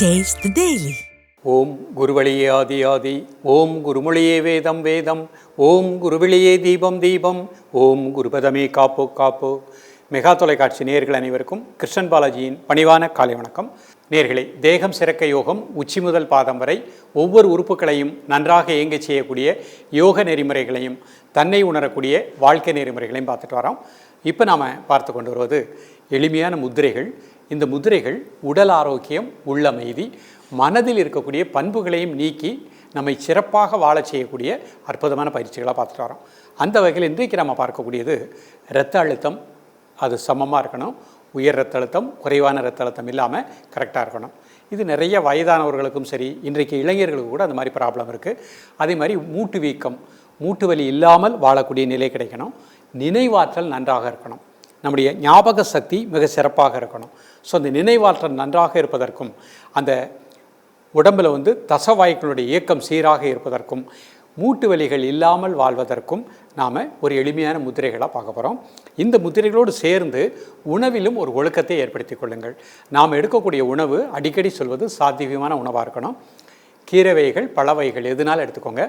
Taste the Daily. ஓம் குருவழியே ஆதி ஆதி, ஓம் குருமொழியே வேதம் வேதம், ஓம் குருவழியே தீபம் தீபம், ஓம் குருபதமே காப்போ காப்போ. மெகா தொலைக்காட்சி நேயர்கள் அனைவருக்கும் கிருஷ்ணன் பாலாஜியின் பணிவான காலை வணக்கம். நேயர்களே, தேகம் சிறக்க யோகம் உச்சி முதல் பாதம் வரை ஒவ்வொரு உறுப்புகளையும் நன்றாக இயங்க செய்யக்கூடிய யோக நெறிமுறைகளையும் தன்னை உணரக்கூடிய வாழ்க்கை நெறிமுறைகளையும் பார்த்துட்டு வரோம். இப்போ நாம் பார்த்து கொண்டு வருவது எளிமையான முத்திரைகள். இந்த முத்திரைகள் உடல் ஆரோக்கியம், உள்ளமைதி, மனதில் இருக்கக்கூடிய பண்புகளையும் நீக்கி நம்மை சிறப்பாக வாழ செய்யக்கூடிய அற்புதமான பயிற்சிகளாக பார்த்துட்டு வரோம். அந்த வகையில் இன்றைக்கு நம்ம பார்க்கக்கூடியது இரத்த அழுத்தம். அது சமமாக இருக்கணும். உயர் இரத்த அழுத்தம், குறைவான இரத்த அழுத்தம் இல்லாமல் கரெக்டாக இருக்கணும். இது நிறைய வயதானவர்களுக்கும் சரி, இன்றைக்கு இளைஞர்களுக்கு கூட அந்த மாதிரி ப்ராப்ளம் இருக்குது. அதே மாதிரி மூட்டு வீக்கம், மூட்டு வலி இல்லாமல் வாழக்கூடிய நிலை கிடைக்கணும். நினைவாற்றல் நன்றாக இருக்கணும். நம்முடைய ஞாபக சக்தி மிக சிறப்பாக இருக்கணும். ஸோ அந்த நினைவாற்றல் நன்றாக இருப்பதற்கும், அந்த உடம்பில் தசவாய்க்களுடைய இயக்கம் சீராக இருப்பதற்கும், மூட்டு வலிகள் இல்லாமல் வாழ்வதற்கும் நாம் ஒரு எளிமையான முத்திரைகளாக பார்க்க போகிறோம். இந்த முத்திரைகளோடு சேர்ந்து உணவிலும் ஒரு ஒழுக்கத்தை ஏற்படுத்தி கொள்ளுங்கள். நாம் எடுக்கக்கூடிய உணவு அடிக்கடி சொல்வது சாத்தியமான உணவாக இருக்கணும். கீரை வகைகள், பழ வகைகள் எதுனாலும் எடுத்துக்கோங்க.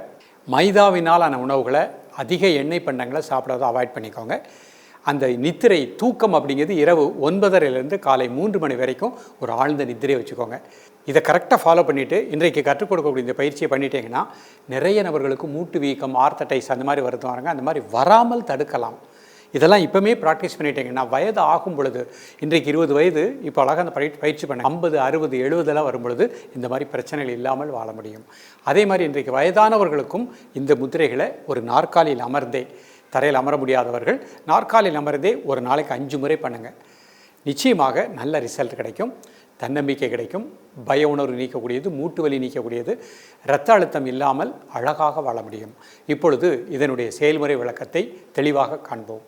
மைதாவினாலான உணவுகளை, அதிக எண்ணெய் பண்டங்களை சாப்பிடாத அவாய்ட் பண்ணிக்கோங்க. அந்த நித்திரை தூக்கம் அப்படிங்கிறது இரவு 9:30 காலை 3 மணி வரைக்கும் ஒரு ஆழ்ந்த நித்திரை வச்சுக்கோங்க. இதை கரெக்டாக ஃபாலோ பண்ணிவிட்டு இன்றைக்கு கற்றுக் கொடுக்கக்கூடிய இந்த பயிற்சியை பண்ணிட்டீங்கன்னா நிறைய நபர்களுக்கு மூட்டு வீக்கம், ஆர்த்தடைஸ் அந்த மாதிரி வருவாங்க. அந்த மாதிரி வராமல் தடுக்கலாம். இதெல்லாம் இப்போமே ப்ராக்டிஸ் பண்ணிட்டீங்கன்னா வயது ஆகும் பொழுது, இன்றைக்கு 20 வயது, இப்போ அழகாக அந்த பயிற்சி பண்ண 50, 60, 70 வரும் பொழுது இந்த மாதிரி பிரச்சனைகள் இல்லாமல் வாழ முடியும். அதே மாதிரி இன்றைக்கு வயதானவர்களுக்கும் இந்த முத்திரைகளை ஒரு நாற்காலியில் அமர்ந்தே, தரையில் அமர முடியாதவர்கள் நாற்காலியில் அமர்ந்தே ஒரு நாளைக்கு 5 முறை பண்ணுங்கள். நிச்சயமாக நல்ல ரிசல்ட் கிடைக்கும். தன்னம்பிக்கை கிடைக்கும். பய உணர்வு நீக்கக்கூடியது, மூட்டு வலி நீக்கக்கூடியது, இரத்த அழுத்தம் இல்லாமல் அழகாக வாழ முடியும். இப்பொழுது இதனுடைய செயல்முறை விளக்கத்தை தெளிவாக காண்போம்.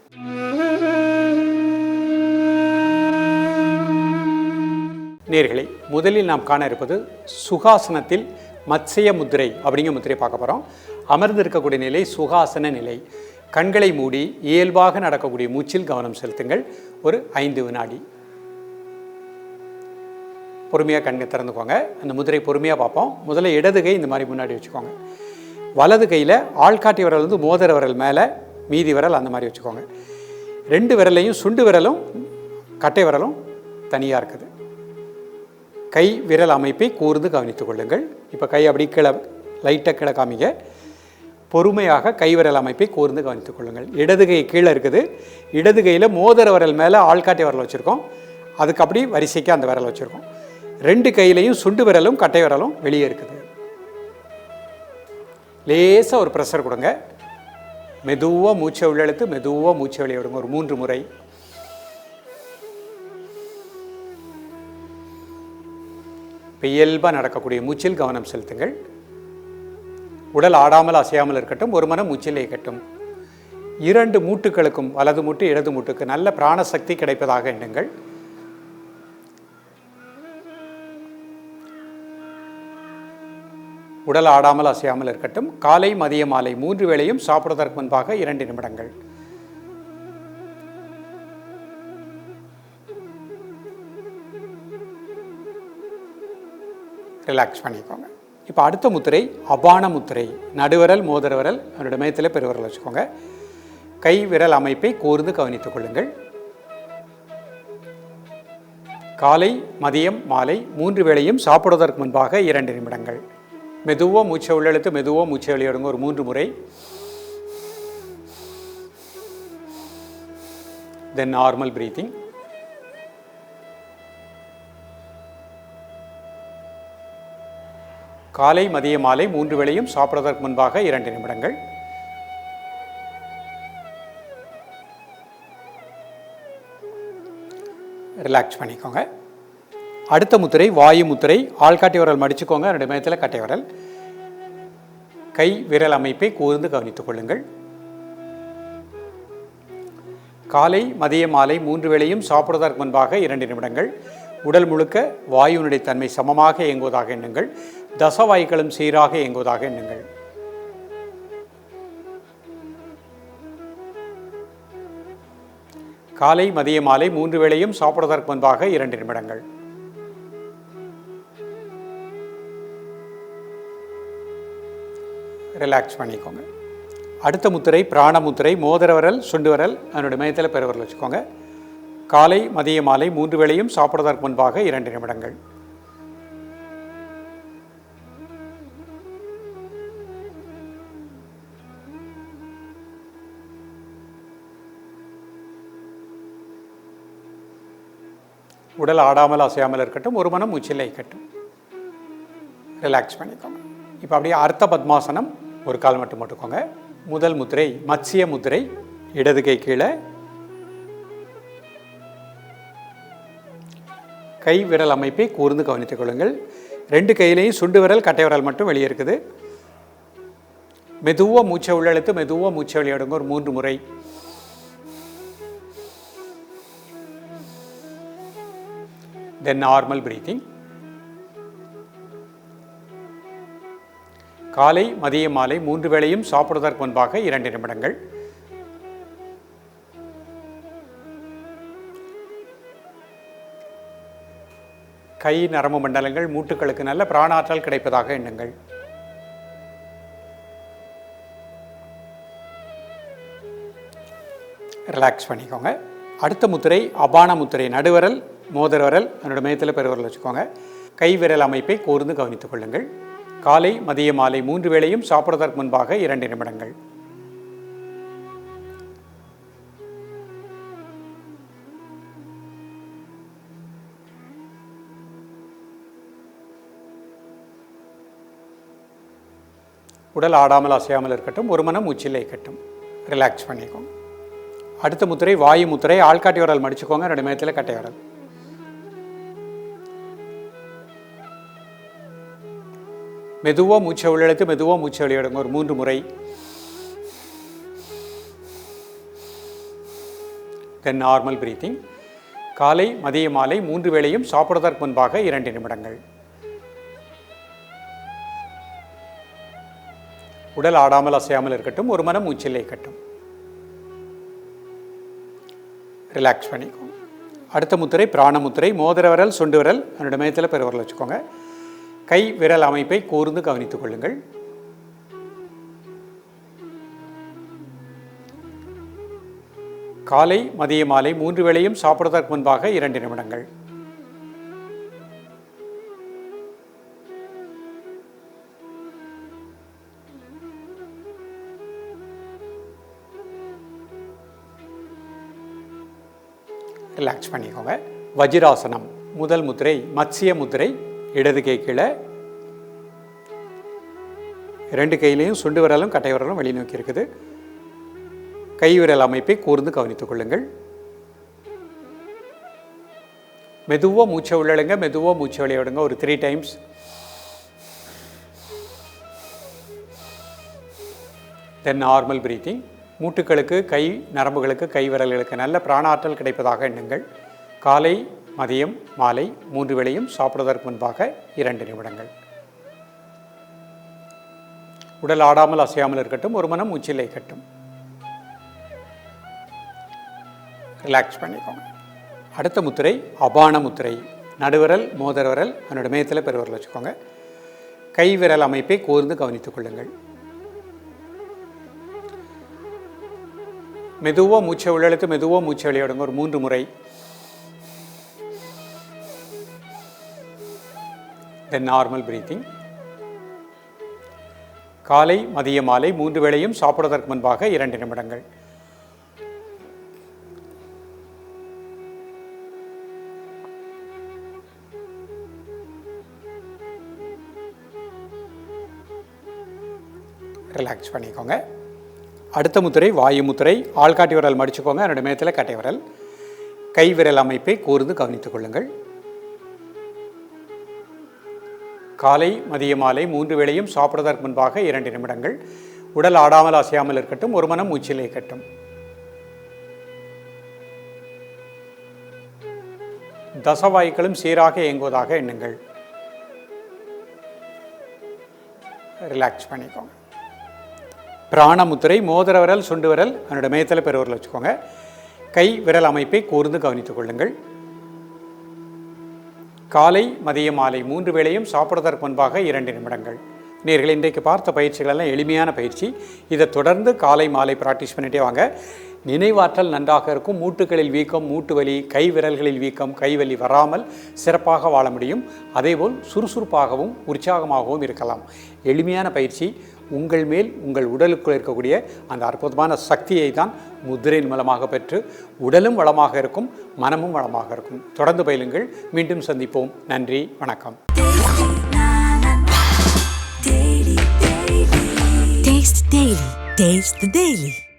நேயர்களே, முதலில் நாம் காண இருப்பது சுகாசனத்தில் மத்ஸ்ய முத்திரை அப்படிங்கிற முத்திரை பார்க்க போகிறோம். அமர்ந்து இருக்கக்கூடிய நிலை சுகாசன நிலை. கண்களை மூடி இயல்பாக நடக்கக்கூடிய மூச்சில் கவனம் செலுத்துங்கள். ஒரு 5 வினாடி பொறுமையாக கண்ணை திறந்துக்கோங்க. அந்த முதிரை பொறுமையாக பார்ப்போம். முதல்ல இடது கை இந்த மாதிரி முன்னாடி வச்சுக்கோங்க. வலது கையில் ஆள்காட்டி விரல் மோதிர விரல் மேலே, மீதி விரல் அந்த மாதிரி வச்சுக்கோங்க. 2 விரலையும், சுண்டு விரலும் கட்டை விரலும் தனியாக இருக்குது. கை விரல் அமைப்பை கூர்ந்து கவனித்துக் கொள்ளுங்கள். இப்போ கை அப்படி கீழே லைட்டாக கீழே காமிங்க. பொறுமையாக கைவிரல் அமைப்பை கூர்ந்து கவனித்துக் கொள்ளுங்கள். இடது கை கீழே இருக்குது. இடது கையில் மோதிர விரல் மேலே ஆள்காட்டி விரல் வச்சுருக்கோம். அதுக்கு அப்படி வரிசைக்கு அந்த விரல் வச்சுருக்கோம். 2 கையிலையும் சுண்டு விரலும் கட்டை விரலும் வெளியே இருக்குது. லேசாக ஒரு ப்ரெஷர் கொடுங்க. மெதுவாக மூச்சை உள்ளெழுத்து மெதுவாக மூச்சை வெளியே விடுங்க. ஒரு 3 முறை. இப்போ இயல்பாக நடக்கக்கூடிய மூச்சில் கவனம் செலுத்துங்கள். உடல் ஆடாமல் அசையாமல் இருக்கட்டும். ஒரு மனம் மூச்சில் இயக்கட்டும். 2 மூட்டுகளுக்கும், வலது மூட்டு இடது மூட்டுக்கு நல்ல பிராணசக்தி கிடைப்பதாக எண்ணுங்கள். உடல் ஆடாமல் அசையாமல் இருக்கட்டும். காலை, மதிய, மாலை 3 வேளையும் சாப்பிடுவதற்கு முன்பாக 2 நிமிடங்கள். ரிலாக்ஸ் பண்ணிக்கோங்க. இப்போ அடுத்த முத்திரை அபான முத்திரை. நடுவிரல், மோதிர விரல், அவருடைய மையத்தில் பெருவிரல் வச்சுக்கோங்க. கை விரல் அமைப்பை கூர்ந்து கவனித்துக் கொள்ளுங்கள். காலை, மதியம், மாலை 3 வேளையும் சாப்பிடுவதற்கு முன்பாக 2 நிமிடங்கள். மெதுவாக மூச்சை உள்ளெழுத்து மெதுவாக மூச்சை வெளியிடுங்க. ஒரு 3 முறை. தென் நார்மல் பிரீத்திங். காலை, மதிய, மாலை 3 வேளையும் சாப்பிடுவதற்கு முன்பாக 2 நிமிடங்கள். ரிலாக்ஸ் பண்ணிக்கோங்க. அடுத்த முத்திரை வாயு முத்திரை. ஆள்காட்டி விரல் மடிச்சுக்கோங்க. 2 மையத்தில் கட்டை விரல். கை விரல் அமைப்பை கூர்ந்து கவனித்துக் கொள்ளுங்கள். காலை, மதிய, மாலை 3 வேளையும் சாப்பிடுவதற்கு முன்பாக 2 நிமிடங்கள். உடல் முழுக்க வாயுனுடைய தன்மை சமமாக இயங்குவதாக எண்ணுங்கள். தசவாய்களும் சீராக இயங்குவதாக எண்ணுங்கள். காலை, மதிய, மாலை 3 வேளையும் சாப்பிடுவதற்கு முன்பாக 2 நிமிடங்கள். ரிலாக்ஸ் பண்ணிக்கோங்க. அடுத்த முத்திரை பிராண முத்திரை. மோதிர விரல் சுண்டு விரல் அதனுடைய மையத்தில் பெருவிரல் வச்சுக்கோங்க. காலை மதிய மாலை 3 வேளையும் சாப்பிடுவதற்கு முன்பாக 2 நிமிடங்கள். உடல் ஆடாமல் அசையாமல் இருக்கட்டும். ஒரு மனம் மூச்சில் இருக்கட்டும். ரிலாக்ஸ் பண்ணிக்கோங்க. இப்போ அப்படியே அர்த்த பத்மாசனம். ஒரு கால் மட்டும் போட்டுக்கோங்க. முதல் முத்திரை மத்ஸ்ய முத்திரை. இடது கை கீழே, கை விரல் அமைப்பை கூர்ந்து கவனித்துக் கொள்ளுங்கள். 2 கையிலையும் சுண்டு விரல் கட்டை விரல் மட்டும் வெளியே இருக்குது. மெதுவாக மூச்சை உள்ளெழுத்து மெதுவாக மூச்சை வெளியிடுங்க ஒரு 3 முறை. தென் நார்மல் பிரீத்திங். காலை மதிய மாலை 3 வேளையும் சாப்பிடுவதற்கு முன்பாக 2 நிமிடங்கள். கை நரம்பு மண்டலங்கள் மூட்டுகளுக்கு நல்ல பிராணாற்றல் கிடைப்பதாக எண்ணுங்கள். ரிலாக்ஸ் பண்ணிக்கோங்க. அடுத்த முத்திரை அபான முத்திரை. நடுவரல் மோதிர விரல் அதனோட மையத்தில் பெருவிரல் வச்சுக்கோங்க. கை விரல் அமைப்பை கூர்ந்து கவனித்துக் கொள்ளுங்கள். காலை மதிய மாலை 3 வேளையும் சாப்பிடுவதற்கு முன்பாக 2 நிமிடங்கள். உடல் ஆடாமல் அசையாமல் இருக்கட்டும். ஒரு மனம் மூச்சில் இருக்கட்டும். ரிலாக்ஸ் பண்ணிக்கோங்க. அடுத்த முத்திரை வாயு முத்திரை. ஆள்காட்டி விரல் மடிச்சுக்கோங்க. 2 மையத்தில் கட்டை விரல். மெதுவாக மூச்சை உள்ளெழுத்து மெதுவாக மூச்சை வெளியிடுங்க ஒரு 3 முறை. தென் நார்மல் பிரீத்திங். காலை மதிய மாலை 3 வேளையும் சாப்பிடுவதற்கு முன்பாக 2 நிமிடங்கள். உடல் ஆடாமல் அசையாமல் இருக்கட்டும். ஒரு மனம் மூச்சில் இருக்கட்டும். ரிலாக்ஸ் பண்ணிக்கோங்க. அடுத்த முத்திரை பிராண முத்திரை. மோதிர விரல் சுண்டு விரல் அதனுடைய மையத்தில் பெருவிரல் வச்சுக்கோங்க. கை விரல் அமைப்பை கூர்ந்து கவனித்துக் கொள்ளுங்கள். காலை மதிய மாலை 3 வேளையும் சாப்பிடுவதற்கு முன்பாக 2 நிமிடங்கள். ரிலாக்ஸ் பண்ணிக்கோங்க. வஜ்ராசனம். முதல் முத்திரை மத்ஸ்ய முத்திரை. இடது கை கீழே, 2 கையிலையும் சுண்டு விரலும் கட்டை விரலும் வெளிநோக்கி இருக்குது. கை விரல் அமைப்பை கூர்ந்து கவனித்துக் கொள்ளுங்கள். மெதுவாக மூச்சை உள்ளழுங்க மெதுவாக மூச்சை வெளியிடுங்க ஒரு 3 டைம்ஸ். Then normal breathing. மூட்டுகளுக்கு கை நரம்புகளுக்கு கை விரல்களுக்கு நல்ல பிராணாற்றல் கிடைப்பதாக எண்ணுங்கள். காலை மதியம் மாலை 3 வேளையும் சாப்பிடுவதற்கு முன்பாக 2 நிமிடங்கள். உடல் ஆடாமல் அசையாமல் இருக்கட்டும். ஒரு மனம் மூச்சில் இருக்கட்டும். ரிலாக்ஸ் பண்ணிக்கோங்க. அடுத்த முத்திரை அபான முத்திரை. நடுவிரல் மோதிர விரல் அதனோட மையத்தில் பெருவிரல் வச்சுக்கோங்க. கை விரல் அமைப்பை கூர்ந்து கவனித்துக் கொள்ளுங்கள். மெதுவாக மூச்சை உள்ளெழுத்து மெதுவாக மூச்சை வெளியிடுங்க ஒரு 3 முறை. தென் நார்மல் பிரீத்திங். காலை மதிய மாலை 3 வேளையும் சாப்பிடுவதற்கு முன்பாக 2 நிமிடங்கள். ரிலாக்ஸ் பண்ணிக்கோங்க. அடுத்த முத்திரை வாயு முத்திரை. ஆள்காட்டி விரல் மடிச்சுக்கோங்க. அதனுடைய மையத்தில் கட்டை விரல். கை விரல் அமைப்பை கூர்ந்து கவனித்துக் கொள்ளுங்கள். காலை மதிய மாலை 3 வேளையும் சாப்பிடுவதற்கு முன்பாக 2 நிமிடங்கள். உடல் ஆடாமல் அசையாமல் இருக்கட்டும். ஒரு மனம் மூச்சில் இருக்கட்டும். தசவாயுக்களும் சீராக இயங்குவதாக எண்ணுங்கள். ரிலாக்ஸ் பண்ணிக்கோங்க. பிராணமுத்திரை. மோதிர விரல் சுண்டு விரல் அதனுடைய மையத்தில் பெருவிரல் வச்சுக்கோங்க. கை விரல் அமைப்பை கூர்ந்து கவனித்துக் கொள்ளுங்கள். காலை மதிய மாலை 3 வேளையும் சாப்பிடுவதற்கு முன்பாக 2 நிமிடங்கள். நேயர்களே, இன்றைக்கு பார்த்த பயிற்சிகளெல்லாம் எளிமையான பயிற்சி. இதை தொடர்ந்து காலை மாலை ப்ராக்டிஸ் பண்ணிகிட்டே வாங்க. நினைவாற்றல் நன்றாக இருக்கும். மூட்டுகளில் வீக்கம், மூட்டு வலி, கை விரல்களில் வீக்கம், கைவலி வராமல் சிறப்பாக வாழ முடியும். அதேபோல் சுறுசுறுப்பாகவும் உற்சாகமாகவும் இருக்கலாம். எளிமையான பயிற்சி. உங்கள் மேல் உங்கள் உடலுக்குள் இருக்கக்கூடிய அந்த அற்புதமான சக்தியை தான் முத்திரையின் மூலமாக பெற்று உடலும் வளமாக இருக்கும், மனமும் வளமாக இருக்கும். தொடர்ந்து பயிலுங்கள். மீண்டும் சந்திப்போம். நன்றி, வணக்கம். Taste the Daily.